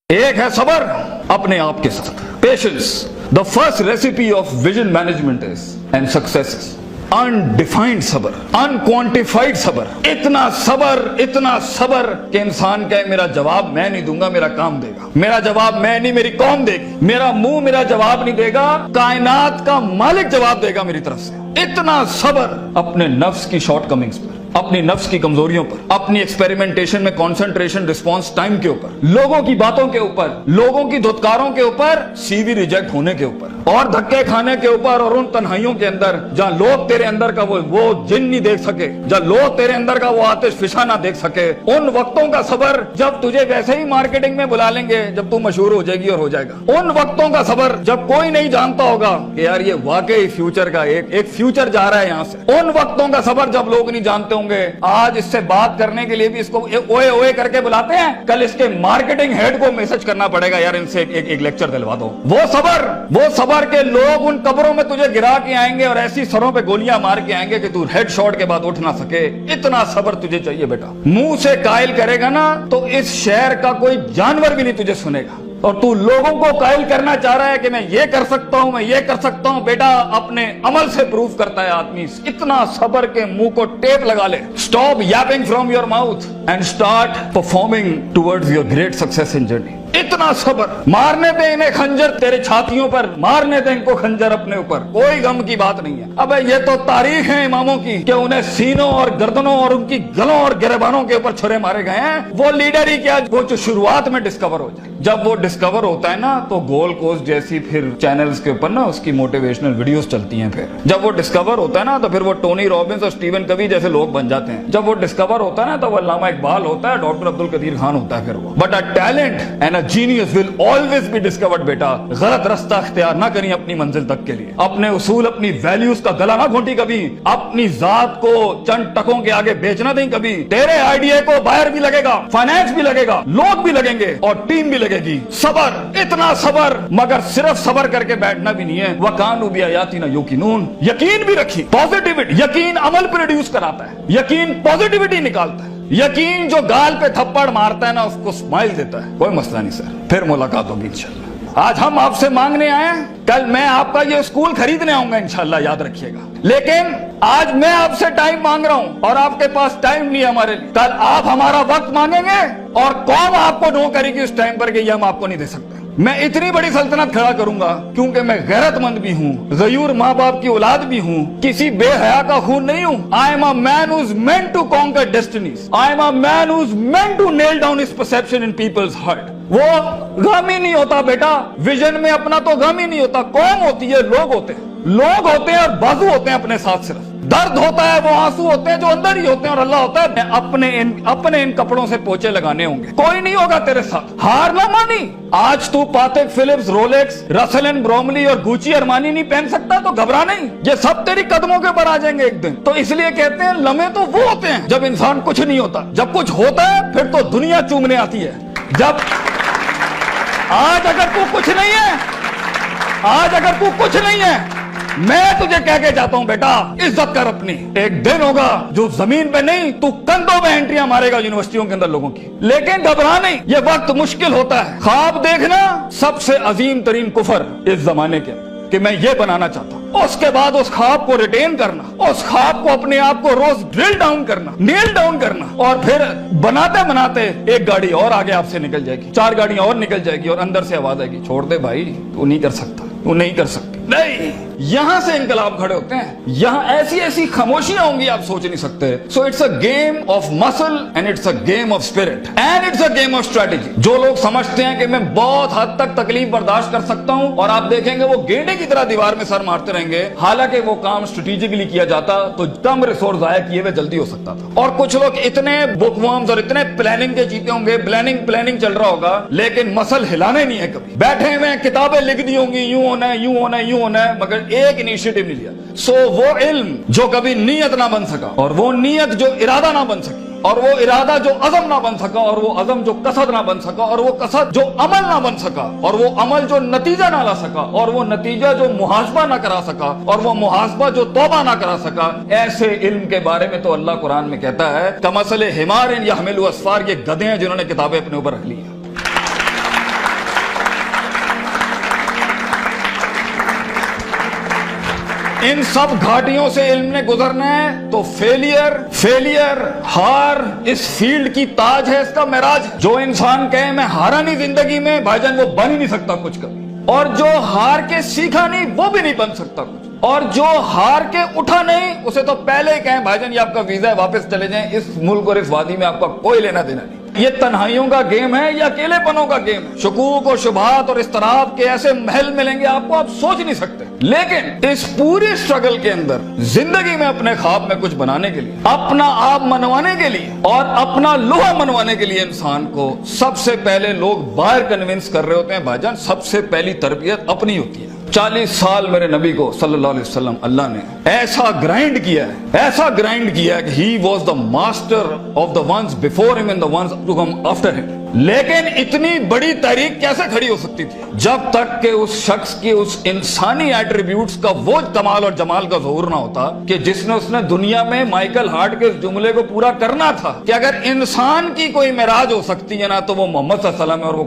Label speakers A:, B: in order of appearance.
A: ایک ہے صبر اپنے آپ کے ساتھ, patience. The first recipe of vision management is and success is undefined صبر, unquantified صبر. اتنا صبر کہ انسان کہے میرا جواب میں نہیں دوں گا, میرا کام دے گا. میرا جواب میں نہیں, میری قوم دے گی. میرا منہ میرا جواب نہیں دے گا, کائنات کا مالک جواب دے گا میری طرف سے. اتنا صبر اپنے نفس کی شارٹ کمنگز پر, اپنی نفس کی کمزوریوں پر, اپنی ایکسپیریمنٹیشن میں کنسنٹریشن رسپانس ٹائم کے اوپر, لوگوں کی باتوں کے اوپر, لوگوں کی دھتکاروں کے اوپر, سی وی ریجیکٹ ہونے کے اوپر, اور دھکے کھانے کے اوپر, اور ان تنہائیوں کے اندر جہاں لوگ تیرے اندر کا وہ جن نہیں دیکھ سکے, جہاں لوگ تیرے اندر کا وہ آتش فشاں نہ دیکھ سکے. ان وقتوں کا صبر جب تجھے ویسے ہی مارکیٹنگ میں بلا لیں گے جب تو مشہور ہو جائے گی اور ہو جائے گا. ان وقتوں کا صبر جب کوئی نہیں جانتا ہوگا کہ یار یہ واقعی فیوچر کا ایک فیوچر جا رہا ہے یہاں سے. ان وقتوں کا صبر جب لوگ نہیں جانتے ہوں گے. آج اس سے بات کرنے کے لیے بھی اس کو اوئے اوئے کر کے بلاتے ہیں, کل اس کے مارکیٹنگ ہیڈ کو میسج کرنا پڑے گا یار ان سے ایک لیکچر دلوا دو. وہ صبر کے لوگ ان قبروں میں تجھے گرا کے آئیں گے اور ایسی سروں پہ گولیاں مار کے آئیں گے کہ تو ہیڈ شاٹ کے بعد اٹھ نہ سکے. اتنا صبر تجھے چاہیے بیٹا. منہ سے قائل کرے گا نا تو اس شہر کا کوئی جانور بھی نہیں تجھے سنے گا, اور تو لوگوں کو قائل کرنا چاہ رہا ہے کہ میں یہ کر سکتا ہوں, میں یہ کر سکتا ہوں. بیٹا اپنے عمل سے پروف کرتا ہے آدمی. اتنا صبر کے منہ کو ٹیپ لگا لے. Stop yapping from your mouth and start performing towards your great success in journey. اتنا صبر. مارنے دے انہیں خنجر تیرے چھاتیوں پر, مارنے دے ان کو خنجر اپنے اوپر, کوئی غم کی بات نہیں ہے. ابے یہ تو تاریخ ہے اماموں کی کہ انہیں سینوں اور گردنوں اور ان کی گلوں اور گریبانوں کے اوپر چھرے مارے گئے ہیں. وہ لیڈر ہی کیا وہ جو شروعات میں ڈسکور ہو جائے. جب وہ ڈسکور ہوتا ہے نا تو گول کوسٹ جیسی پھر چینلز کے اوپر نا اس کی موٹیویشنل ویڈیوز چلتی ہیں. پھر جب وہ ڈسکور ہوتا ہے نا تو پھر وہ ٹونی رابنس اور اسٹیون کوی جیسے لوگ بن جاتے ہیں. جب وہ ڈسکور ہوتا ہے نا تو وہ علامہ اقبال ہوتا ہے, ڈاکٹر عبد القدیر خان ہوتا ہے. پھر وہ but a talent and a genius will always be discovered. بیٹا غلط رستہ اختیار نہ کریں اپنی منزل تک کے لیے. اپنے اصول اپنی ویلیوز کا گلا نہ گھونٹی کبھی. اپنی ذات کو چند ٹکوں کے آگے بیچ نہ دیں کبھی. تیرے آئیڈیا کو بائر بھی لگے گا, فائنانس بھی لگے گا, لوگ بھی لگیں گے اور ٹیم بھی لگے گی. صبر, اتنا صبر. مگر صرف صبر کر کے بیٹھنا بھی نہیں ہے. وَكَانُوا بِآيَاتِنَا يُوقِنُونَ. یقین بھی رکھی. پازیٹیوٹی, یقین عمل پروڈیوس کراتا ہے. یقین پازیٹیوٹی نکالتا ہے. یقین جو گال پہ تھپڑ مارتا ہے نا اس کو اسمائل دیتا ہے. کوئی مسئلہ نہیں سر, پھر ملاقات ہوگی انشاءاللہ. آج ہم آپ سے مانگنے آئے ہیں, کل میں آپ کا یہ اسکول خریدنے آؤں گا انشاءاللہ, یاد رکھیے گا. لیکن آج میں آپ سے ٹائم مانگ رہا ہوں اور آپ کے پاس ٹائم نہیں ہے ہمارے لیے. کل آپ ہمارا وقت مانگیں گے اور قوم آپ کو نو کرے گی اس ٹائم پر کہ یہ ہم آپ کو نہیں دے سکتے. میں اتنی بڑی سلطنت کھڑا کروں گا کیونکہ میں غیرت مند بھی ہوں, غیور ماں باپ کی اولاد بھی ہوں, کسی بے حیا کا خون نہیں ہوں. I am a man who's meant to conquer destinies. I am a man who's meant to nail down his perception in people's heart. وہ غم ہی نہیں ہوتا بیٹا, ویژن میں اپنا تو غم ہی نہیں ہوتا. قوم ہوتی ہے, لوگ ہوتے ہیں اور بازو ہوتے ہیں اپنے ساتھ. صرف درد ہوتا ہے, وہ آنسو ہوتے ہیں جو اندر ہی ہوتے ہیں, اور اللہ ہوتا ہے اپنے ان کپڑوں سے پوچے لگانے ہوں گے. کوئی نہیں ہوگا تیرے ساتھ. ہار نہ مانی. آج تو پاتک فلپس, رولیکس, رسل اینڈ بروملی اور گوچی ارمانی نہیں پہن سکتا تو گھبرا نہیں, یہ سب تیری قدموں کے اوپر آ جائیں گے ایک دن. تو اس لیے کہتے ہیں لمحے تو وہ ہوتے ہیں جب انسان کچھ نہیں ہوتا. جب کچھ ہوتا ہے پھر تو دنیا چومنے آتی ہے. جب آج اگر تو کچھ نہیں ہے, میں تجھے کہہ کے جاتا ہوں بیٹا عزت کر اپنی. ایک دن ہوگا جو زمین پہ نہیں تو کندھوں میں انٹریاں مارے گا یونیورسٹیوں کے اندر لوگوں کی. لیکن گھبرا نہیں, یہ وقت مشکل ہوتا ہے. خواب دیکھنا سب سے عظیم ترین کفر اس زمانے کے کہ میں یہ بنانا چاہتا ہوں. اس کے بعد اس خواب کو ریٹین کرنا, اس خواب کو اپنے آپ کو روز ڈرل ڈاؤن کرنا, نیل ڈاؤن کرنا, اور پھر بناتے ایک گاڑی اور آگے آپ سے نکل جائے گی, 4 گاڑیاں اور نکل جائے گی, اور اندر سے آواز آئے گی چھوڑ دے بھائی, تو نہیں کر سکتا, تو نہیں کر سکتی. نہیں, یہاں سے انقلاب کھڑے ہوتے ہیں. یہاں ایسی خاموشیاں ہوں گی آپ سوچ نہیں سکتے. So it's a game of muscle and it's a game of spirit and it's a game of strategy. جو لوگ سمجھتے ہیں کہ میں بہت حد تک تکلیف برداشت کر سکتا ہوں, اور آپ دیکھیں گے وہ گینڈے کی طرح دیوار میں سر مارتے رہیں گے, حالانکہ وہ کام اسٹریٹجکلی کیا جاتا تو کم ریسورس ضائع کیے ہوئے جلدی ہو سکتا تھا. اور کچھ لوگ اتنے بک ورمز اور اتنے پلاننگ کے جیتے ہوں گے, پلاننگ چل رہا ہوگا, لیکن مسل ہلانے نہیں ہے کبھی. بیٹھے ہوئے کتابیں لکھ دی ہوں گی, یوں ہونا ہے, مگر ایک انیشیٹو نہیں لیا. سو وہ علم جو کبھی نیت نہ بن سکا, اور وہ نیت جو ارادہ نہ بن سکی, اور وہ ارادہ جو عزم نہ بن سکا, اور وہ عزم جو قصد نہ بن سکا, اور وہ قصد جو عمل نہ بن سکا, اور وہ عمل جو نتیجہ نہ لا سکا, اور وہ نتیجہ جو محاسبہ نہ کرا سکا, اور وہ محاسبہ جو توبہ نہ کرا سکا, ایسے علم کے بارے میں تو اللہ قرآن میں کہتا ہے کمثل حمار یحمل اسفار, یہ گدھے ہیں جنہوں نے کتابیں اپنے اوپر رکھ لی ہیں. ان سب گھاٹیوں سے علم نے گزرنا ہے تو فیلئر ہار اس فیلڈ کی تاج ہے، اس کا معراج ہے۔ جو انسان کہے میں ہارا نہیں زندگی میں، بھائی جان وہ بن ہی نہیں سکتا کچھ کبھی، اور جو ہار کے سیکھا نہیں وہ بھی نہیں بن سکتا کچھ، اور جو ہار کے اٹھا نہیں اسے تو پہلے ہی کہیں بھائی جان یہ آپ کا ویزا ہے، واپس چلے جائیں، اس ملک اور اس وادی میں آپ کا کوئی لینا دینا نہیں۔ یہ تنہائیوں کا گیم ہے یا اکیلے پنوں کا گیم ہے؟ شکوک اور شبہات اور اضطراب کے ایسے محل ملیں گے آپ کو، آپ سوچ نہیں سکتے۔ لیکن اس پوری سٹرگل کے اندر زندگی میں اپنے خواب میں کچھ بنانے کے لیے، اپنا آپ منوانے کے لیے اور اپنا لوہا منوانے کے لیے انسان کو سب سے پہلے لوگ باہر کنونس کر رہے ہوتے ہیں، بھائی جان سب سے پہلی تربیت اپنی ہوتی ہے۔ 40 سال میرے نبی کو صلی اللہ علیہ وسلم اللہ نے ایسا گرائنڈ کیا ہے کہ he was the master of the ones before him and the ones to come after him. لیکن اتنی بڑی تحریک کیسے کھڑی ہو سکتی تھی جب تک کہ اس شخص کی اس انسانی ایٹریبیوٹس کا وہ کمال اور جمال کا ظہور نہ ہوتا کہ جس نے دنیا میں مائیکل ہارٹ کے اس جملے کو پورا کرنا تھا کہ اگر انسان کی کوئی معراج ہو سکتی ہے نا تو وہ محمد صلی اللہ علیہ وسلم ہے، اور وہ